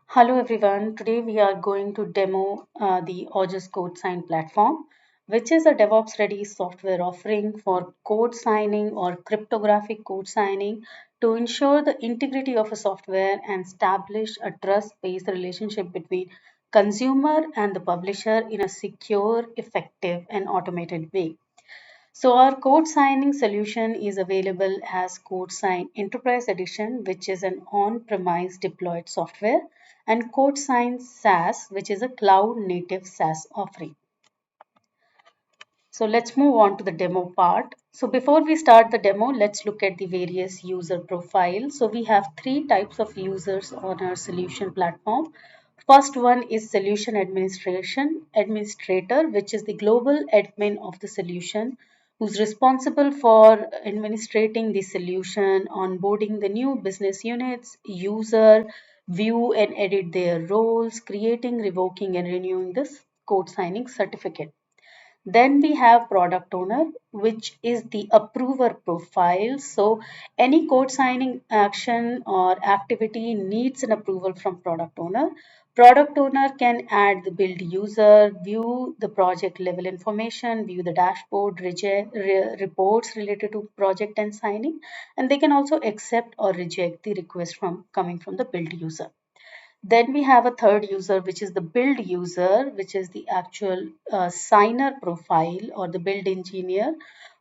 Hello everyone. Today we are going to demo the Aujas Codesign platform, which is a DevOps ready software offering for code signing or cryptographic code signing to ensure the integrity of a software and establish a trust-based relationship between consumer and the publisher in a secure, effective, and automated way. So our code signing solution is available as Code Sign Enterprise Edition, which is an on-premise deployed software, and Code Sign SaaS, which is a cloud-native SaaS offering. So let's move on to the demo part. So before we start the demo, let's look at the various user profiles. So we have three types of users on our solution platform. First one is solution administrator, which is the global admin of the solution, who's responsible for administrating the solution, onboarding the new business units, user, view and edit their roles, creating, revoking, and renewing this code signing certificate. Then we have product owner, which is the approver profile. So any code signing action or activity needs an approval from product owner. Product owner can add the build user, view the project level information, view the dashboard, reports related to project and signing, and they can also accept or reject the request from coming from the build user. Then we have a third user, which is the build user, which is the actual signer profile or the build engineer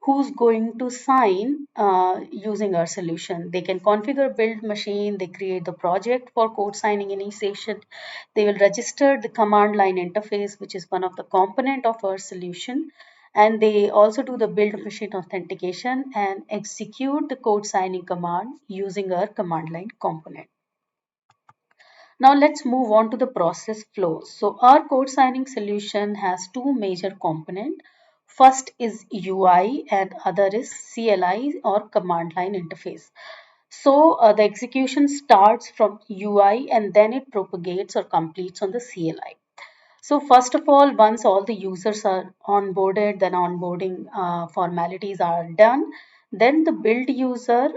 who's going to sign using our solution. They can configure build machine, they create the project for code signing initiation, they will register the command line interface, which is one of the component of our solution, and they also do the build machine authentication and execute the code signing command using our command line component. Now let's move on to the process flow. So our code signing solution has two major components. First is UI and other is CLI or command line interface. So the execution starts from UI and then it propagates or completes on the CLI. So first of all, once all the users are onboarded, then onboarding formalities are done, then the build user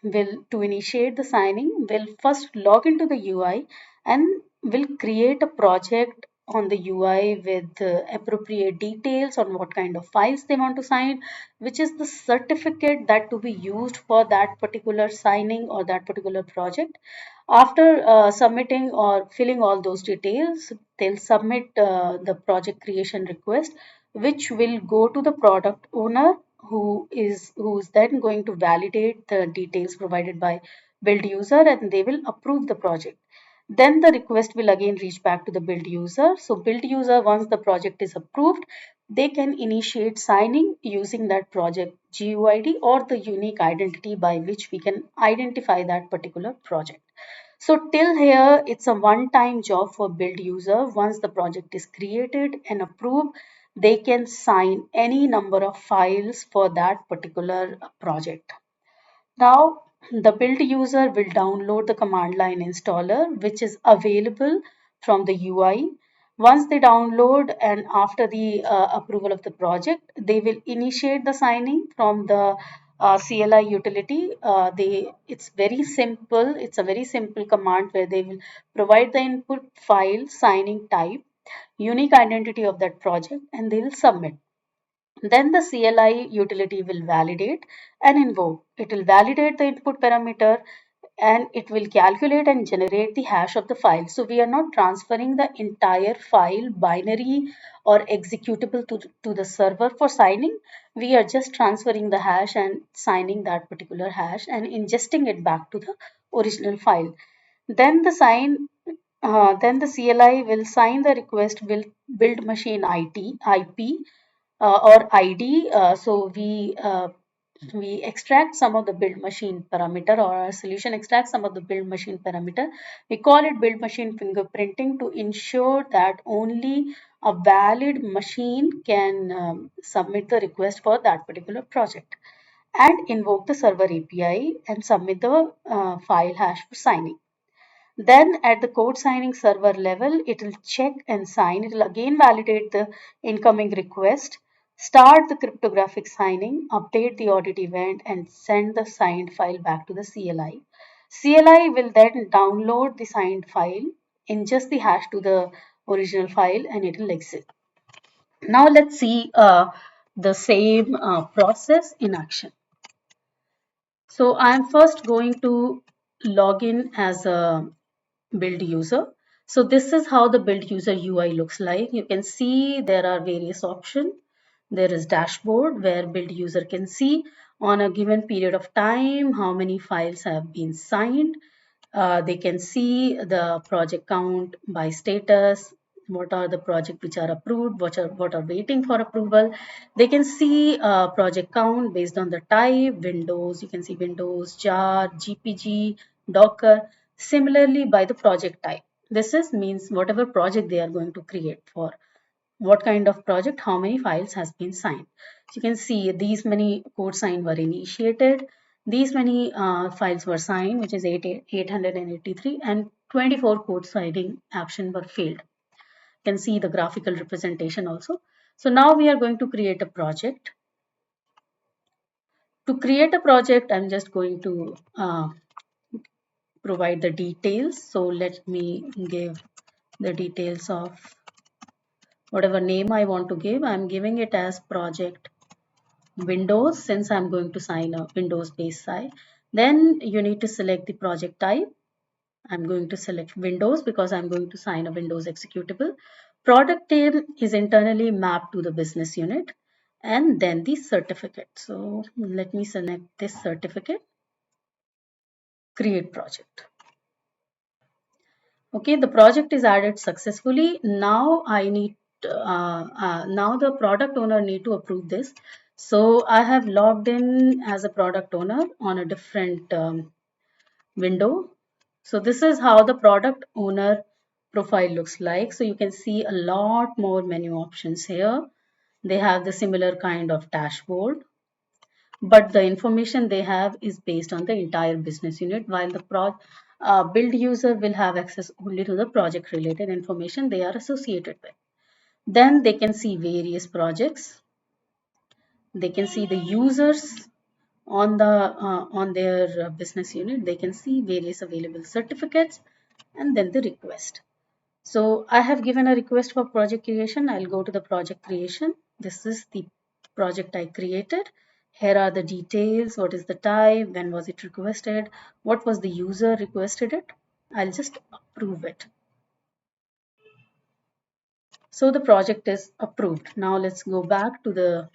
will, to initiate the signing, will first log into the UI and will create a project on the UI with appropriate details on what kind of files they want to sign, which is the certificate that to be used for that particular signing or that particular project. After submitting or filling all those details, they'll submit the project creation request, which will go to the product owner who's then going to validate the details provided by build user and they will approve the project. Then the request will again reach back to the build user. So build user, once the project is approved, they can initiate signing using that project GUID or the unique identity by which we can identify that particular project. So till here, it's a one-time job for build user. Once the project is created and approved, they can sign any number of files for that particular project. Now, the build user will download the command line installer, which is available from the UI. Once they download and after the approval of the project, they will initiate the signing from the CLI utility. It's very simple. It's a very simple command where they will provide the input file, signing type, unique identity of that project, and they will submit. Then the CLI utility will validate and invoke. It will validate the input parameter and it will calculate and generate the hash of the file. So we are not transferring the entire file binary or executable to the server for signing. We are just transferring the hash and signing that particular hash and ingesting it back to the original file. Then then the CLI will sign the request will build machine IP or ID. We extract some of the build machine parameter or our solution extracts some of the build machine parameter. We call it build machine fingerprinting to ensure that only a valid machine can submit the request for that particular project and invoke the server API and submit the file hash for signing. Then at the code signing server level, it will check and sign. It will again validate the incoming request, start the cryptographic signing, update the audit event, and send the signed file back to the CLI. CLI will then download the signed file, ingest the hash to the original file and it will exit. Now let's see the same process in action. So I'm first going to log in as a build user. So this is how the build user UI looks like. You can see there are various options. There is dashboard where build user can see on a given period of time how many files have been signed. They can see the project count by status, what are the projects which are approved, what are waiting for approval. They can see project count based on the type, Windows, you can see Windows, jar, GPG, Docker. Similarly, by the project type. This is means whatever project they are going to create for what kind of project, how many files has been signed. So you can see these many code sign were initiated, these many files were signed, which is 883, and 24 code signing action were failed. You can see the graphical representation also. So now we are going to create a project. To create a project, I'm just going to provide the details. So let me give the details of whatever name I want to give. I'm giving it as project Windows, since I'm going to sign a Windows based site. Then you need to select the project type. I'm going to select Windows because I'm going to sign a Windows executable. Product name is internally mapped to the business unit, and then the certificate. So let me select this certificate, create project. Okay, the project is added successfully. Now I need now the product owner need to approve this. So I have logged in as a product owner on a different window. So this is how the product owner profile looks like. So you can see a lot more menu options here. They have the similar kind of dashboard, but the information they have is based on the entire business unit, while the build user will have access only to the project related information they are associated with. Then they can see various projects, they can see the users on their business unit, they can see various available certificates, and then the request. So I have given a request for project creation. I'll go to the project creation. This is the project I created. Here are the details. What is the type? When was it requested? What was the user requested it? I'll just approve it. So the project is approved. Now let's go back to the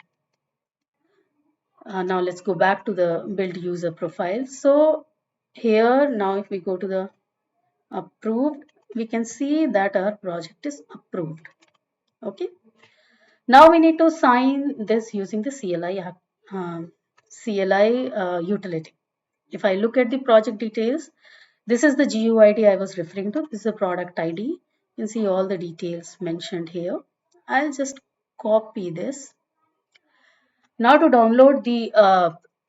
build user profile. So here now if we go to the approved, we can see that our project is approved. Okay. Now we need to sign this using the CLI utility. If I look at the project details, this is the GUID I was referring to. This is the product ID. You can see all the details mentioned here. I'll just copy this. Now to download the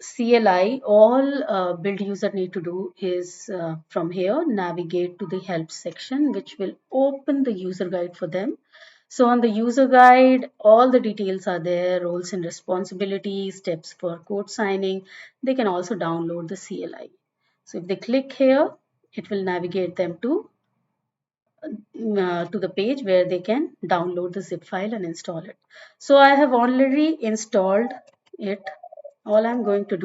CLI, all build user need to do is from here, navigate to the help section, which will open the user guide for them. So on the user guide, all the details are there, roles and responsibilities, steps for code signing. They can also download the CLI. So if they click here, it will navigate them to the page where they can download the zip file and install it. So I have already installed it. All I'm going to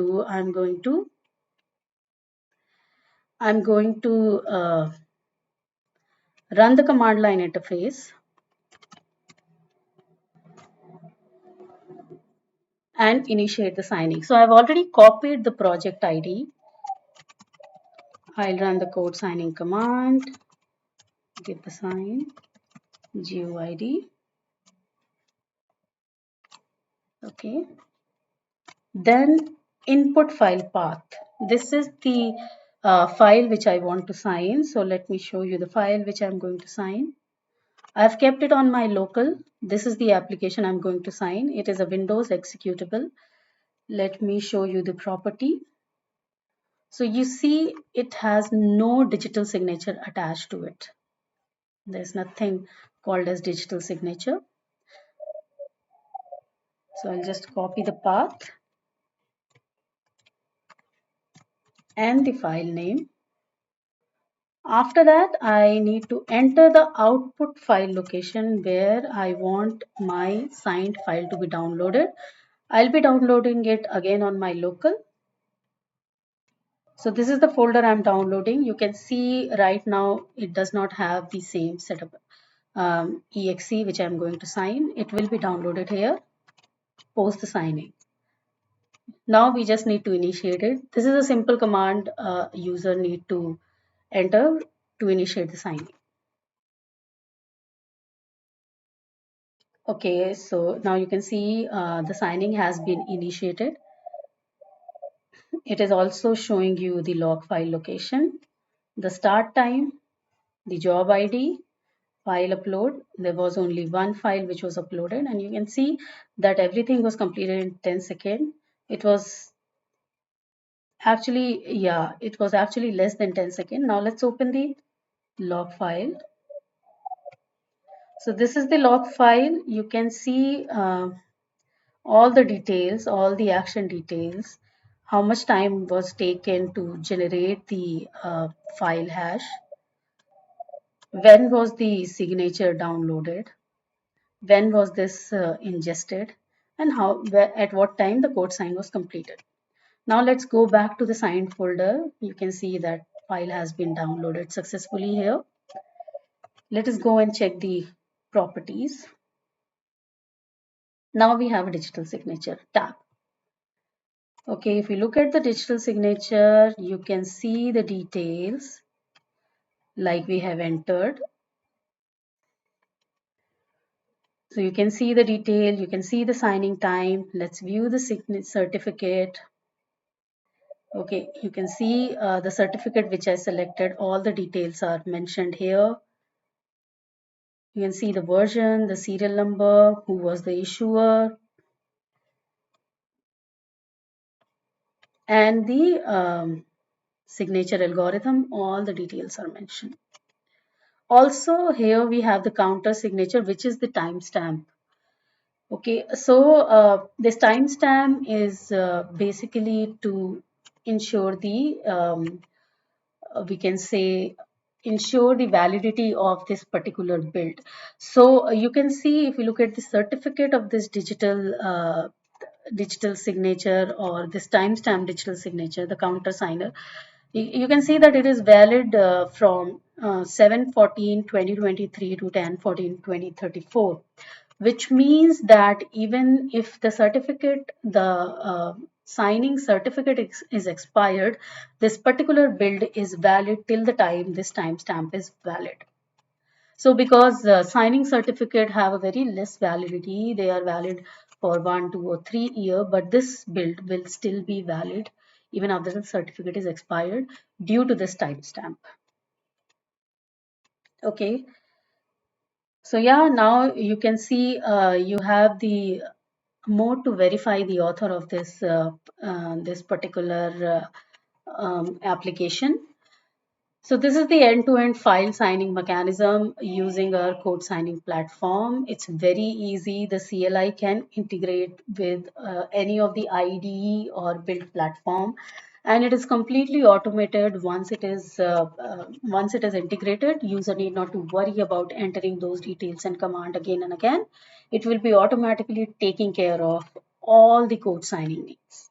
run the command line interface and initiate the signing. So I've already copied the project ID. I'll run the code signing command, give the sign, GUID. Okay. Then input file path. This is the file which I want to sign. So let me show you the file which I'm going to sign. I've kept it on my local. This is the application I'm going to sign. It is a Windows executable. Let me show you the property. So you see it has no digital signature attached to it. There's nothing called as digital signature. So I'll just copy the path and the file name. After that, I need to enter the output file location where I want my signed file to be downloaded. I'll be downloading it again on my local. So this is the folder I'm downloading. You can see right now it does not have the same setup exe which I'm going to sign. It will be downloaded here post the signing. Now we just need to initiate it. This is a simple command user need to enter to initiate the signing. Okay, so now you can see the signing has been initiated. It is also showing you the log file location, the start time, the job ID, file upload. There was only one file which was uploaded, and you can see that everything was completed in 10 seconds. It was actually, yeah, it was actually less than 10 seconds. Now let's open the log file. So this is the log file. You can see all the details, all the action details, how much time was taken to generate the file hash, when was the signature downloaded, when was this ingested, and at what time the code sign was completed. Now let's go back to the signed folder. You can see that file has been downloaded successfully here. Let us go and check the properties. Now we have a digital signature tab. Okay, if you look at the digital signature, you can see the details like we have entered. So you can see the detail, you can see the signing time. Let's view the certificate. Okay, you can see the certificate which I selected. All the details are mentioned here. You can see the version, the serial number, who was the issuer, and the signature algorithm. All the details are mentioned. Also, here we have the counter signature, which is the timestamp. Okay, so this timestamp is basically to ensure the we can say ensure the validity of this particular build. So you can see if you look at the certificate of this digital signature or this timestamp digital signature, the counter signer, you can see that it is valid from 7/14/2023 to 10/14/2034, which means that even if the certificate, the signing certificate is expired, this particular build is valid till the time this timestamp is valid. So because signing certificate have a very less validity, they are valid for 1, 2, or 3 years, but this build will still be valid even after the certificate is expired due to this timestamp. Okay, so yeah, now you can see you have the mode to verify the author of this particular application. So this is the end-to-end file signing mechanism using our code signing platform. It's very easy. The CLI can integrate with any of the IDE or build platform, and it is completely automated. Once it is integrated, user need not to worry about entering those details and command again and again. It will be automatically taking care of all the code signing needs.